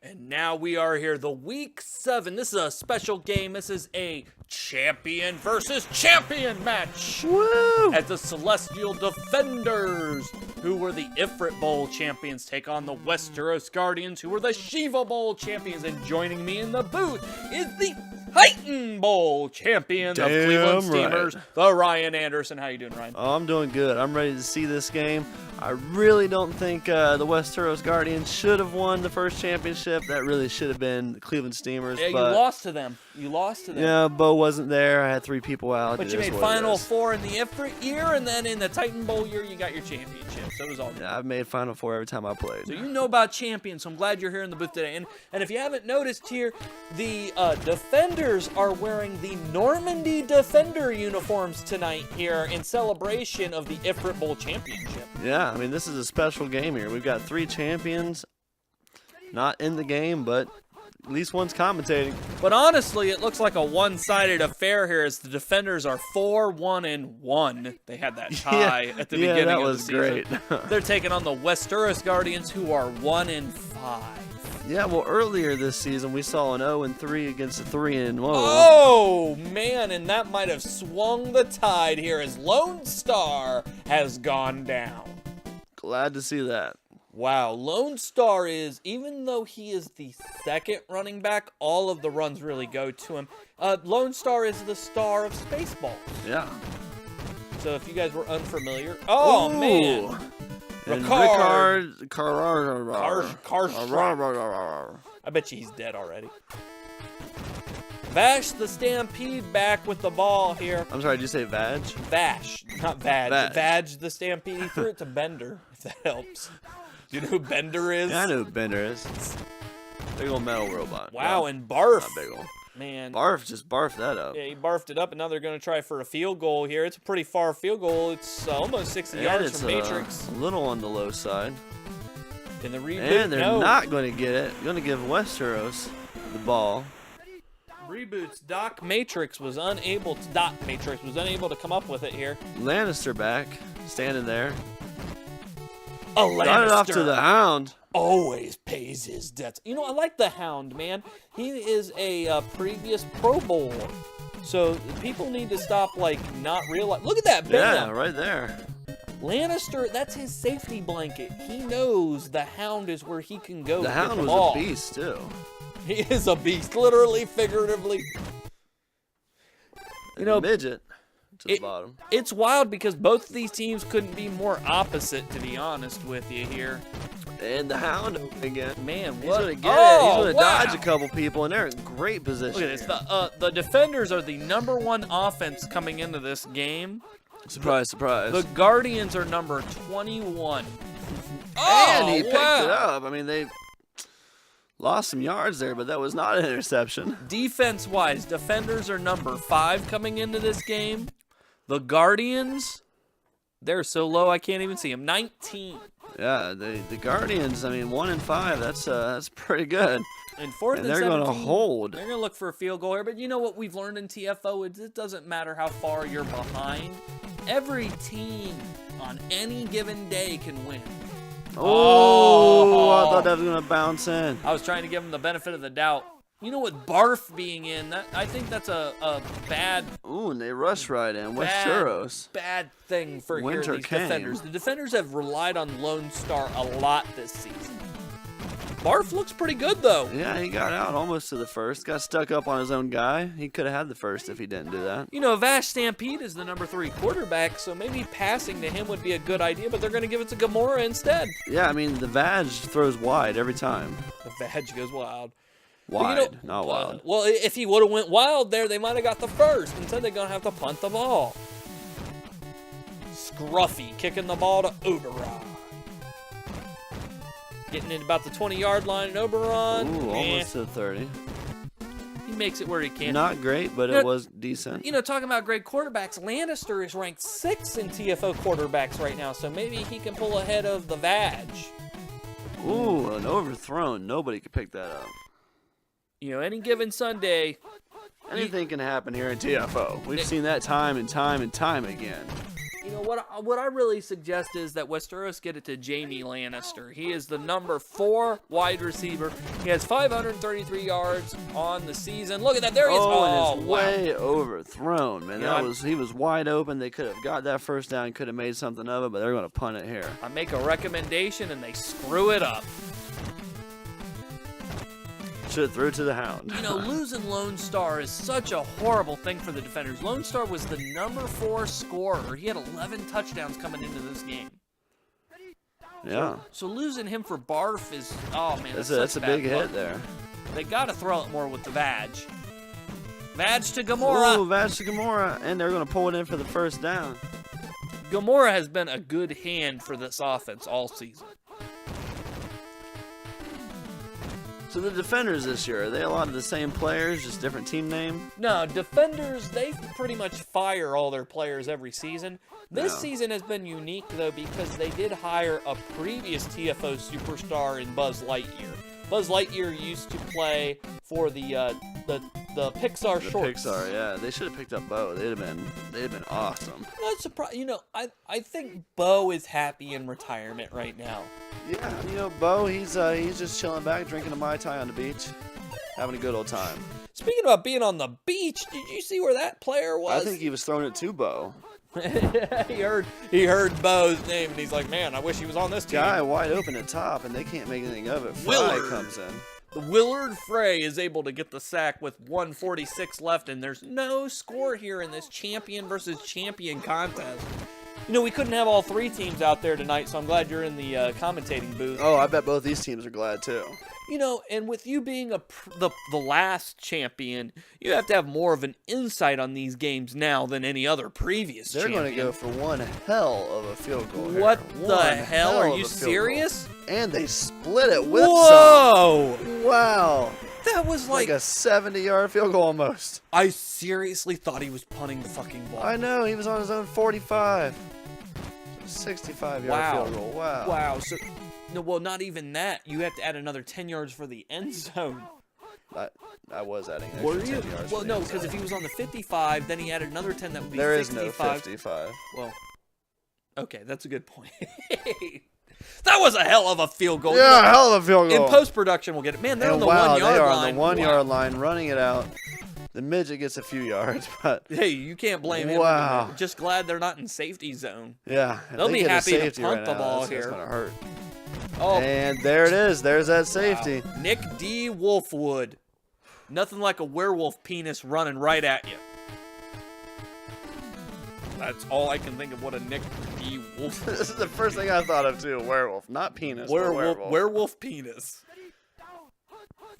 And now we are here, the week 7. This is a special game. This is a champion versus champion match. Woo! At the Celestial Defenders, who were the Ifrit Bowl champions, take on the Westeros Guardians, who were the Shiva Bowl champions. And joining me in the booth is the Titan Bowl champion of Cleveland Steamers, the Ryan Anderson. How you doing, Ryan? Oh, I'm doing good. I'm ready to see this game. I really don't think the Westeros Guardians should have won the first championship. That really should have been the Cleveland Steamers. Yeah, but you lost to them. You lost to them. yeah, Bo wasn't there. I had 3 people out. But you made Final Four in the Ifrit year, and then in the Titan Bowl year, you got your championship. So it was all good. Yeah, I've made Final Four every time I played. So you know about champions, so I'm glad you're here in the booth today. And if you haven't noticed here, the Defenders are wearing the Normandy Defender uniforms tonight here in celebration of the Ifrit Bowl championship. Yeah, I mean, this is a special game here. We've got 3 champions, not in the game, but at least one's commentating. But honestly, it looks like a one-sided affair here as the Defenders are 4-1-1. They had that tie at the beginning of the season. Yeah, that was great. They're taking on the Westeros Guardians, who are 1-5. Yeah, well, earlier this season, we saw an 0-3 against a 3-1. Oh, man, and that might have swung the tide here as Lone Star has gone down. Glad to see that. Wow, Lone Star is, even though he is the second running back, all of the runs really go to him. Lone Star is the star of Spaceballs. Yeah. So if you guys were unfamiliar, oh, Ooh. Man. And Ricard. Ricard. I bet you he's dead already. Vash the Stampede back with the ball here. I'm sorry, did you say Vag? Vash, not Vag. Vag. Vag the Stampede. He threw it to Bender, if that helps. Do you know who Bender is? Yeah, I know who Bender is. Big old metal robot. Wow, Well, and Barf. not big ol'. Man. Barf just barfed that up. Yeah, he barfed it up, and now they're going to try for a field goal here. It's a pretty far field goal. It's almost 60 yards from Matrix. A little on the low side. In the reboot, And they're not going to get it. Going to give Westeros the ball. Reboots. Doc Matrix was unable to come up with it here. Lannister back, standing there. A Lannister. Got it off to the Hound. Always pays his debts. You know, I like the Hound, man. He is a previous Pro Bowler. So people need to stop, not realize. Look at that bend Yeah, up. right there. Lannister, that's his safety blanket. He knows the Hound is where he can go. The Hound was ball. a beast, too. He is a beast, literally, figuratively. You know, midget to the bottom. It's wild because both of these teams couldn't be more opposite, to be honest with you here. And the Hound again. Man, He's what? going to get it. He's going to Wow. dodge a couple people, and they're in great position. Look at this. The Defenders are the #1 offense coming into this game. Surprise, surprise. The Guardians are number 21. And he picked it up. I mean, they lost some yards there, but that was not an interception. Defense-wise, Defenders are number 5 coming into this game. The Guardians, they're so low I can't even see them. 19. Yeah, the Guardians, I mean, 1-5, that's pretty good. And 4th and they're 17, going to hold. They're going to look for a field goal here. But you know what we've learned in TFO? It doesn't matter how far you're behind. Every team on any given day can win. Oh, I thought that was going to bounce in. I was trying to give them the benefit of the doubt. You know what, Barf being in, I think that's a bad... Ooh, and they rush right in. Westeros. Bad thing for here, Winter these came. Defenders. The Defenders have relied on Lone Star a lot this season. Barf looks pretty good, though. Yeah, he got out almost to the first. Got stuck up on his own guy. He could have had the first if he didn't do that. You know, Vash Stampede is the number 3 quarterback, so maybe passing to him would be a good idea, but they're going to give it to Gamora instead. Yeah, I mean, the Vag throws wide every time. The Vag goes wild. Wide, not wild. Well, if he would have went wild there, they might have got the first. Instead, they're going to have to punt the ball. Scruffy kicking the ball to Oberon. Getting in about the 20-yard line, and Oberon. Ooh, almost to 30. He makes it where he can. Not great, but it was decent. You know, talking about great quarterbacks, Lannister is ranked 6th in TFO quarterbacks right now, so maybe he can pull ahead of the Vag. Ooh, an overthrown. Nobody could pick that up. You know, any given Sunday, Anything can happen here in TFO. We've seen that time and time and time again. You know, what I really suggest is that Westeros get it to Jaime Lannister. He is the number 4 wide receiver. He has 533 yards on the season. Look at that. There he is. Oh, and it's wow. way overthrown, man. Yeah, He was wide open. They could have got that first down, could have made something of it, but they're going to punt it here. I make a recommendation, and they screw it up. Should have threw it to the Hound. You know, losing Lone Star is such a horrible thing for the defenders. Lone Star was the number 4 scorer. He had 11 touchdowns coming into this game. Yeah. So losing him for Barf is, oh man, That's a big hit there. They got to throw it more with the Vag. Vag to Gamora. Ooh, Vag to Gamora, and they're going to pull it in for the first down. Gamora has been a good hand for this offense all season. So the defenders this year, are they a lot of the same players, just different team name? No, defenders, they pretty much fire all their players every season. This season has been unique, though, because they did hire a previous TFO superstar in Buzz Lightyear. Buzz Lightyear used to play for the Pixar shorts. Pixar, yeah. They should have picked up Bo. They'd have been awesome. Not surprised. You know, I think Bo is happy in retirement right now. Yeah, you know, Bo, he's just chilling back, drinking a Mai Tai on the beach, having a good old time. Speaking about being on the beach, did you see where that player was? I think he was throwing it to Bo. he heard Bo's name, and he's like, man, I wish he was on this team. Guy wide open at top, and they can't make anything of it. Fry Willard comes in. The Willard Frey is able to get the sack with 1:46 left, and there's no score here in this champion versus champion contest. You know, we couldn't have all 3 teams out there tonight, so I'm glad you're in the commentating booth. Oh, I bet both these teams are glad, too. You know, and with you being the last champion, you have to have more of an insight on these games now than any other previous They're champion. going to go for one hell of a field goal here. What the One hell? Are of you a field serious? goal. And they split it with Whoa! some. Wow. That was Like a 70-yard field goal almost. I seriously thought he was punting the fucking ball. I know. He was on his own 45. 65-yard field goal. Wow. Wow. So, no, well, not even that. You have to add another 10 yards for the end zone. I was adding extra Were 10 you? yards. Well, for the no, end because zone. if he was on the 55, then he added another 10, that would be There 65. is no 55. Well, okay, that's a good point. That was a hell of a field goal. Yeah, hell of a field goal. In post-production, we'll get it. Man, they're on the 1 yard line. They are on the 1 yard line, running it out. The midget gets a few yards, but hey, you can't blame him. Wow. Just glad they're not in safety zone. yeah, if They'll they be get a happy to safety punt right the now, ball that's here. gonna hurt. Oh, And there it is. There's that safety. wow. Nick D. Wolfwood. Nothing like a werewolf penis running right at you. That's all I can think of what a Nick D. Wolfwood. This is the first thing I thought of too. Werewolf, not penis. But werewolf. Werewolf penis.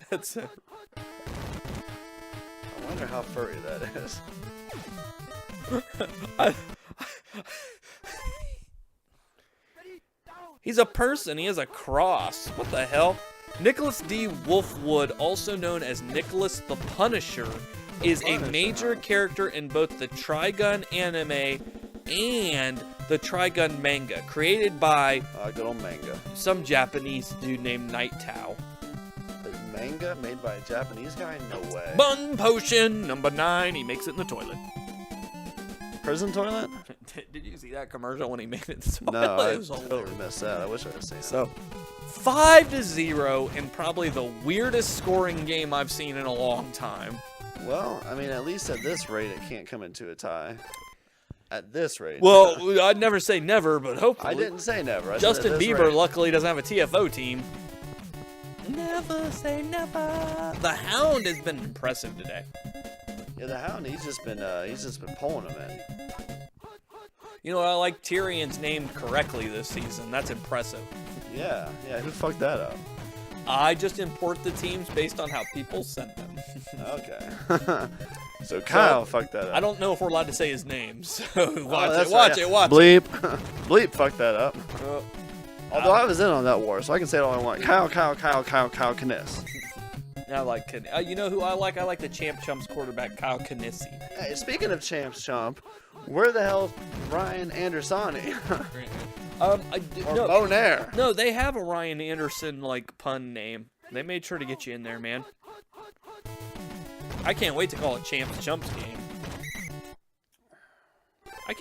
That's it. I wonder how furry that is. He's a person. He has a cross. What the hell? Nicholas D. Wolfwood, also known as Nicholas the Punisher, is a major character in both the Trigun anime and the Trigun manga, created by Good old manga. some Japanese dude named Night Tao. A manga made by a Japanese guy? No way. Bun Potion number 9. He makes it in the toilet. Prison toilet? Did you see that commercial when he made it in the toilet? No, I It was totally hilarious. missed that. I wish I had seen it. So, 5-0 in probably the weirdest scoring game I've seen in a long time. Well, I mean, at least at this rate, it can't come into a tie. At this rate. Well, I'd never say never, but hopefully. I didn't say never. I said Justin at this Bieber rate. luckily doesn't have a TFO team. Never say never. The Hound has been impressive today. Yeah, the Hound. He's just been pulling them in. You know, I like Tyrion's name correctly this season. That's impressive. Yeah. Who fucked that up? I just import the teams based on how people send them. Okay. So Kyle fucked that up. I don't know if we're allowed to say his name, so watch that's it, watch right. it, watch Bleep. Bleep fucked that up. it. Although I was in on that war, so I can say it all I want. Kyle, Kniss. I like, you know who I like? I like the Champ Chumps quarterback, Kyle Kinesi. Hey, speaking of Champs Chomp, where the hell's Ryan Andersoni? Or No, Bonaire? no, they have a Ryan Anderson like pun name. They made sure to get you in there, man. I can't wait to call it Champs Chumps game.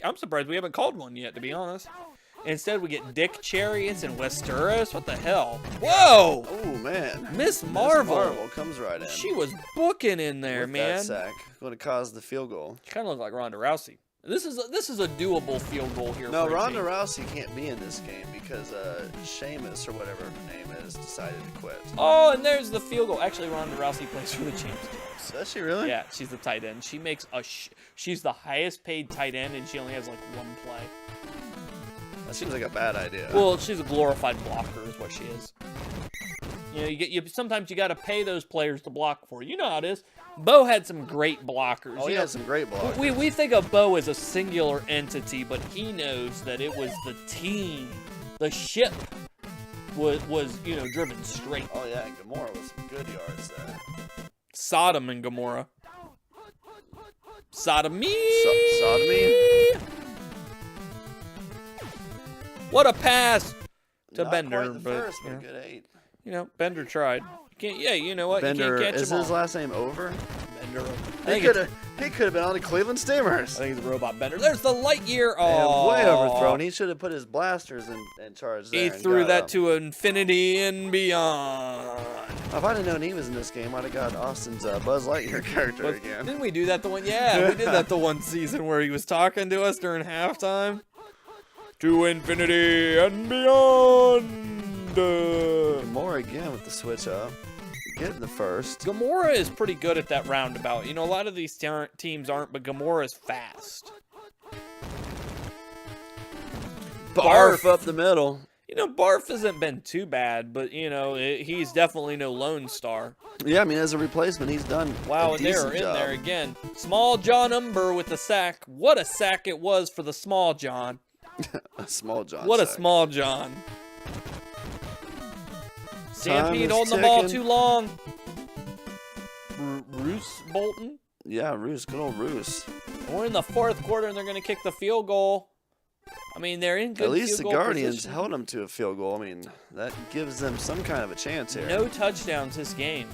I'm surprised we haven't called one yet, to be honest. Instead, we get Dick Chariots and Westeros. What the hell? Whoa! Oh, man. Miss Marvel. Miss Marvel comes right in. She was booking in there, with man. that sack. Going to cause the field goal. She kind of looked like Ronda Rousey. This is a doable field goal here. No, for a Ronda team. Rousey can't be in this game because Sheamus, or whatever her name is, decided to quit. Oh, and there's the field goal. Actually, Ronda Rousey plays for the Chiefs. Does she really? Yeah, she's the tight end. She makes she's the highest paid tight end, and she only has like one play. That seems like a bad idea. Well, she's a glorified blocker, is what she is. You know, sometimes you got to pay those players to block for you. You know how it is. Bo had some great blockers. Oh, he had some great blockers. We think of Bo as a singular entity, but he knows that it was the team, the ship was driven straight. Oh yeah, and Gamora with some good yards there. Sodom and Gomorrah. Sodomy. Sodomy. What a pass to Not Bender, quite the but first, you but know, a good 8. you know, Bender tried. You can't. Yeah, you know what? Bender, you can't catch is him his all. last name Over? Bender. He could have been on the Cleveland Steamers. I think it's Robot Bender. There's the Lightyear. And Oh, way overthrown. He should have put his blasters in charge there. He and threw got that him. to infinity and beyond. If I'd have known he was in this game, I'd have got Austin's Buzz Lightyear character But again. didn't we do that the one? Yeah, we did that the one season where he was talking to us during halftime. To infinity and beyond. Gamora again with the switch up. Getting the first. Gamora is pretty good at that roundabout. You know, a lot of these teams aren't, but Gamora is fast. Barf up the middle. You know, Barf hasn't been too bad, but, you know, he's definitely no Lone Star. Yeah, I mean, as a replacement, he's done Wow, a and they're decent in job. there again. Small John Umber with the sack. What a sack it was for the Small John. A small John. What a sack. Small John. Stampede is holding the ball ticking. too long. Roos Bolton. Yeah, Roos. Good old Roos. We're in the fourth quarter, and they're going to kick the field goal. I mean, they're in good At least field the goal Guardians position. held them to a field goal. I mean, that gives them some kind of a chance here. No touchdowns this game.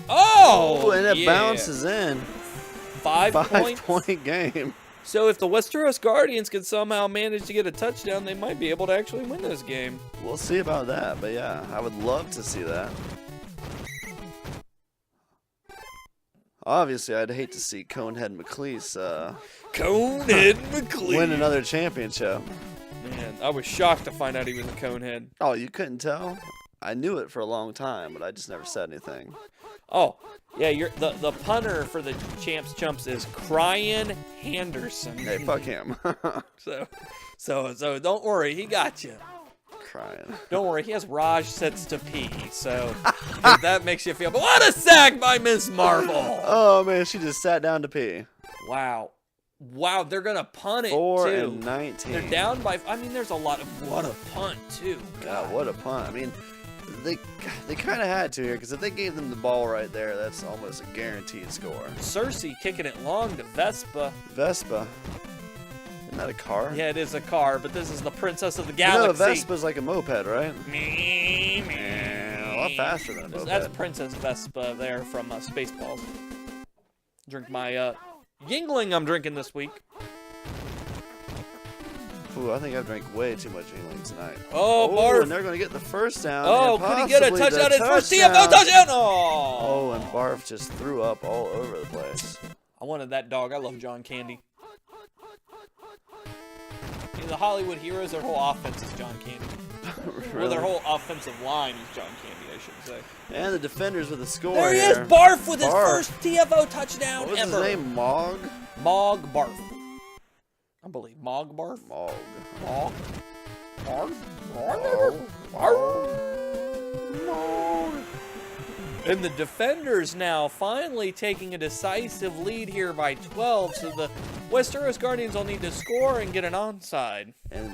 Oh, and it yeah. bounces in. 5 points. 5-point game. So if the Westeros Guardians can somehow manage to get a touchdown, they might be able to actually win this game. We'll see about that, but yeah, I would love to see that. Obviously, I'd hate to see Conehead McLeese Conehead McLean. win another championship. Man, I was shocked to find out he was a Conehead. Oh, you couldn't tell? I knew it for a long time, but I just never said anything. Oh, yeah, the punter for the Champs Chumps is Cryan Henderson. Hey, fuck him. So don't worry, he got you. Crying. Don't worry, he has Raj sets to pee, so if that makes you feel. But what a sack by Miss Marvel! Oh, man, she just sat down to pee. Wow, they're gonna punt it 4 too. and 19. They're down by. I mean, there's a lot of what a punt too. God, what a punt. I mean, they kind of had to here, because if they gave them the ball right there, that's almost a guaranteed score. Cersei kicking it long to Vespa. Vespa. Isn't that a car? Yeah, it is a car, but this is the Princess of the You Galaxy. know, a Vespa's like a moped, right? Me. A lot faster than a moped. That's Princess Vespa there from Spaceballs. Drink my Yingling I'm drinking this week. Ooh, I think I've drank way too much Yingling tonight. Oh, and Barf. they're going to get the first down. Oh, and could he get a possibly touchdown? the His first TFO touchdown. Oh. Oh, and Barf just threw up all over the place. I wanted that dog. I love John Candy. You know, the Hollywood heroes, their whole offense is John Candy. Well, their whole offensive line is John Candy, I should say. And the defenders with a score There he is, here. Barf with his Barf. first TFO touchdown What was ever. his name? Mog? Mog Barf. I believe Mog Barf. Mog. Mog. Barf. Mog. And the defenders now finally taking a decisive lead here by 12, so the Westeros Guardians will need to score and get an onside. And,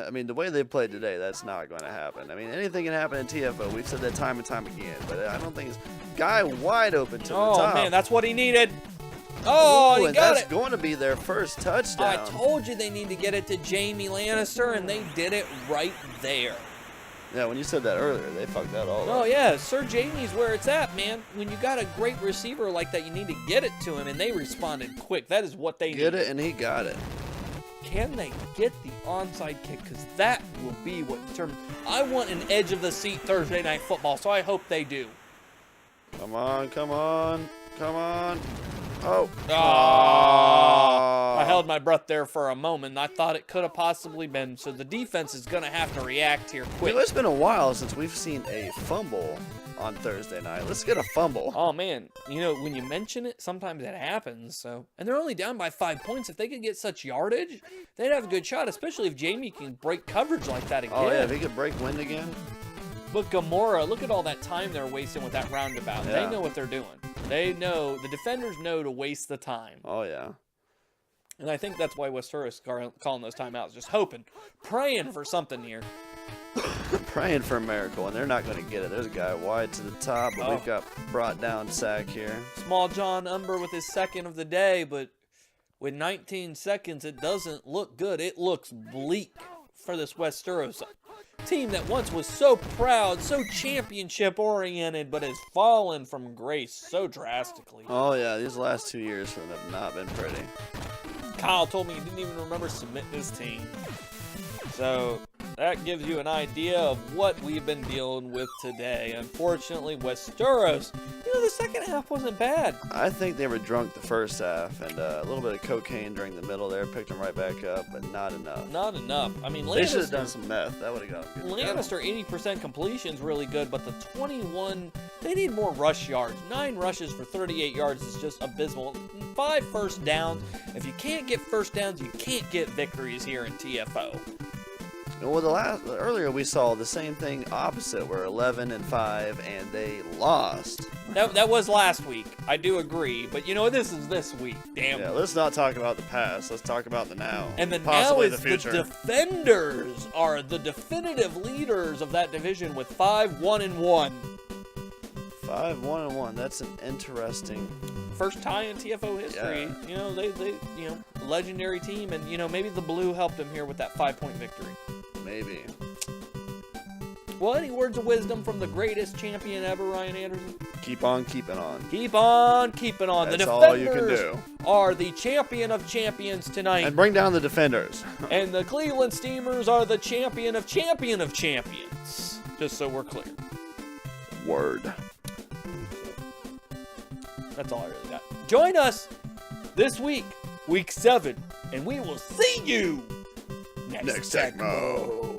I mean, the way they played today, that's not going to happen. I mean, anything can happen in TFO. We've said that time and time again, but I don't think it's guy wide open to the top. Oh, man, that's what he needed. Oh, Ooh, he and got that's it. going to be their first touchdown. I told you they need to get it to Jamie Lannister, and they did it right there. Yeah, when you said that earlier, they fucked that all up. Oh, yeah, Sir Jamie's where it's at, man. When you got a great receiver like that, you need to get it to him, and they responded quick. That is what they need. Get it, and he got it. Can they get the onside kick? Because that will be what determines. I want an edge of the seat Thursday Night Football, so I hope they do. Come on, come on, come on. Oh. I held my breath there for a moment. I thought it could have possibly been. So the defense is going to have to react here quick. It's been a while since we've seen a fumble on Thursday night. Let's get a fumble. Oh, man. You know, when you mention it, sometimes it happens. So, and they're only down by 5 points. If they could get such yardage, they'd have a good shot, especially if Jamie can break coverage like that again. Oh, yeah, if he could break wind again. But Gamora, look at all that time they're wasting with that roundabout. Yeah. They know what they're doing. They know, the defenders know to waste the time. Oh, yeah. And I think that's why Westeros calling those timeouts. Just hoping, praying for something here. Praying for a miracle, and they're not going to get it. There's a guy wide to the top, but we've got brought down sack here. Small John Umber with his second of the day, but with 19 seconds, it doesn't look good. It looks bleak for this Westeros team that once was so proud, so championship-oriented, but has fallen from grace so drastically. Oh, yeah, these last 2 years for them have not been pretty. Kyle told me he didn't even remember submitting his team. So that gives you an idea of what we've been dealing with today. Unfortunately, Westeros, the second half wasn't bad. I think they were drunk the first half, and a little bit of cocaine during the middle there picked them right back up, but not enough. Not enough. I mean, they should have done some meth. That would have got good. Lannister 80% completion is really good, but the 21, they need more rush yards. 9 rushes for 38 yards is just abysmal. 5 first downs. If you can't get first downs, you can't get victories here in TFO. Well, earlier we saw the same thing opposite. We're 11-5, and they lost. That was last week. I do agree, but this is this week. Damn. Yeah, let's not talk about the past. Let's talk about the now. And the possibly now is the future. The defenders are the definitive leaders of that division with 5-1-1. 5-1-1. That's an interesting. First tie in TFO history. Yeah. They legendary team, and maybe the blue helped them here with that 5-point victory. Maybe. Well, any words of wisdom from the greatest champion ever, Ryan Anderson? Keep on keeping on. Keep on keeping on. That's the all you can defenders do. Are the champion of champions tonight. And bring down the defenders. And the Cleveland Steamers are the champion of champions. Just so we're clear. Word. That's all I really got. Join us this week, week 7, and we will see you next Tecmo.